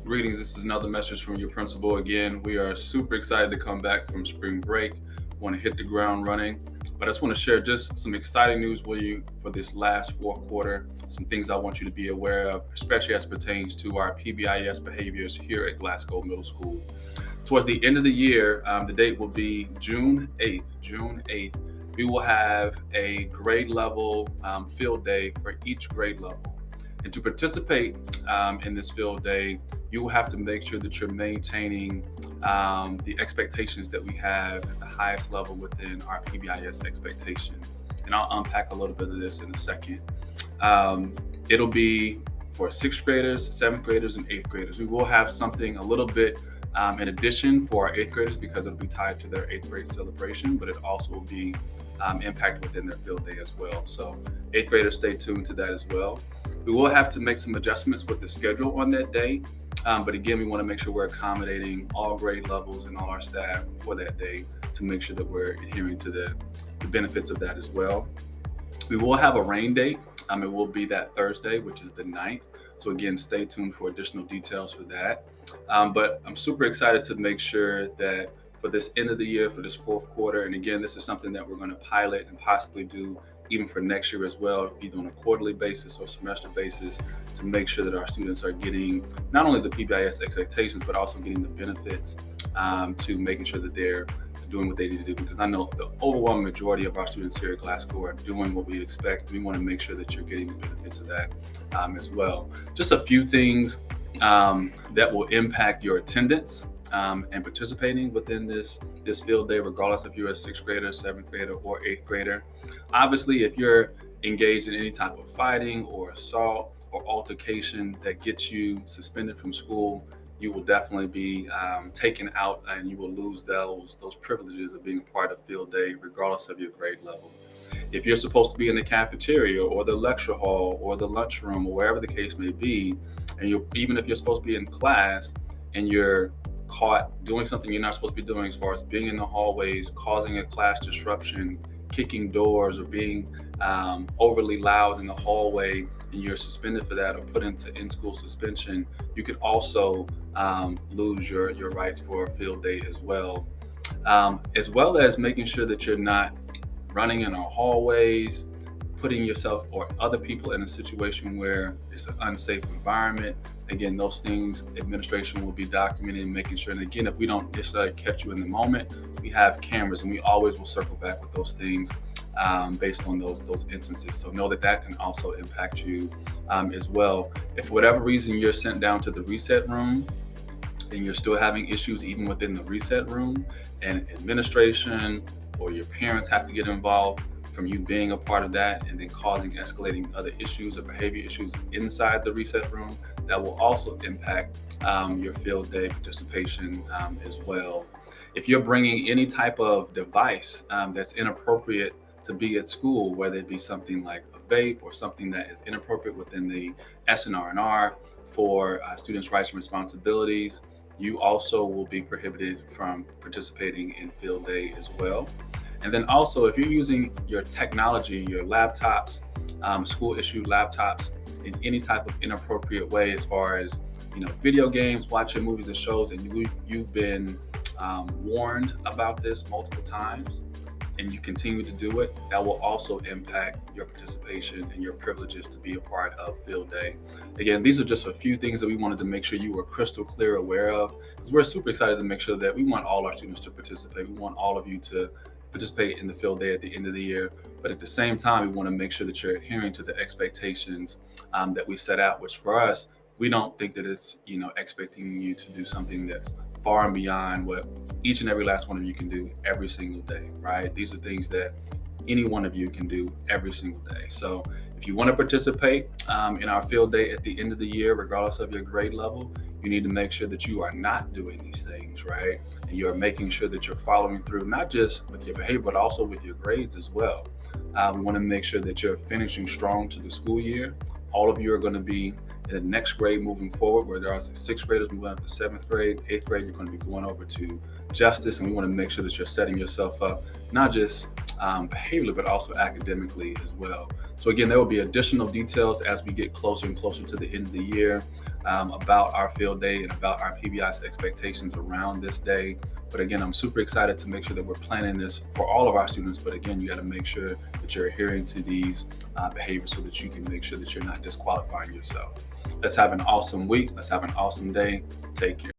Greetings. This is another message from your principal again. We are super excited to come back from spring break. Want to hit the ground running, but I just want to share just some exciting news with you for this last fourth quarter. Some things I want you to be aware of, especially as pertains to our PBIS behaviors here at Glasgow Middle School. Towards the end of the year, the date will be June 8th. June 8th, we will have a grade level field day for each grade level. And to participate in this field day, you will have to make sure that you're maintaining the expectations that we have at the highest level within our PBIS expectations. And I'll unpack a little bit of this in a second. It'll be for sixth graders, seventh graders, and eighth graders. We will have something a little bit in addition for our eighth graders because it'll be tied to their eighth grade celebration, but it also will be impacted within their field day as well. So eighth graders, stay tuned to that as well. We will have to make some adjustments with the schedule on that day. But again, we want to make sure we're accommodating all grade levels and all our staff for that day to make sure that we're adhering to the benefits of that as well. We will have a rain date. It will be that Thursday, which is the 9th. So again, stay tuned for additional details for that. But I'm super excited to make sure that for this end of the year, for this fourth quarter, and again, this is something that we're going to pilot and possibly do even for next year as well, either on a quarterly basis or semester basis, to make sure that our students are getting not only the PBIS expectations, but also getting the benefits to making sure that they're doing what they need to do, because I know the overwhelming majority of our students here at Glasgow are doing what we expect. We want to make sure that you're getting the benefits of that as well. Just a few things that will impact your attendance and participating within this field day, regardless if you're a sixth grader, seventh grader, or eighth grader. Obviously, if you're engaged in any type of fighting or assault or altercation that gets you suspended from school, you will definitely be taken out, and you will lose those privileges of being a part of field day, regardless of your grade level. If you're supposed to be in the cafeteria or the lecture hall or the lunchroom or wherever the case may be, and even if you're supposed to be in class and you're caught doing something you're not supposed to be doing, as far as being in the hallways, causing a class disruption, kicking doors, or being overly loud in the hallway, and you're suspended for that or put into in-school suspension, you could also lose your rights for a field day as well. As well as making sure that you're not running in our hallways, putting yourself or other people in a situation where it's an unsafe environment. Again, those things administration will be documenting, making sure. And again, if we don't necessarily catch you in the moment, we have cameras, and we always will circle back with those things based on those instances. So know that can also impact you as well. If for whatever reason you're sent down to the reset room and you're still having issues even within the reset room, and administration or your parents have to get involved from you being a part of that and then causing escalating other issues or behavior issues inside the reset room, that will also impact your field day participation as well. If you're bringing any type of device that's inappropriate to be at school, whether it be something like a vape or something that is inappropriate within the SNR&R for students' rights and responsibilities, you also will be prohibited from participating in field day as well. And then also, if you're using your technology, your laptops, school-issued laptops, in any type of inappropriate way, as far as video games, watching movies and shows, and you've been warned about this multiple times, and you continue to do it, that will also impact your participation and your privileges to be a part of field day. Again, these are just a few things that we wanted to make sure you were crystal clear aware of, because we're super excited to make sure that we want all our students to participate. We want all of you to participate in the field day at the end of the year, but at the same time, we want to make sure that you're adhering to the expectations that we set out, which for us, we don't think that it's expecting you to do something that's far and beyond what each and every last one of you can do every single day, right? These are things that any one of you can do every single day. So if you want to participate in our field day at the end of the year, regardless of your grade level, you need to make sure that you are not doing these things, right? And you're making sure that you're following through, not just with your behavior, but also with your grades as well. We want to make sure that you're finishing strong to the school year. All of you are going to be in the next grade moving forward, where there are sixth graders moving up to seventh grade, eighth grade, you're going to be going over to justice. And we want to make sure that you're setting yourself up, not just behaviorally, but also academically as well. So again, there will be additional details as we get closer and closer to the end of the year about our field day and about our PBI's expectations around this day. But again, I'm super excited to make sure that we're planning this for all of our students. But again, you got to make sure that you're adhering to these behaviors so that you can make sure that you're not disqualifying yourself. Let's have an awesome week. Let's have an awesome day. Take care.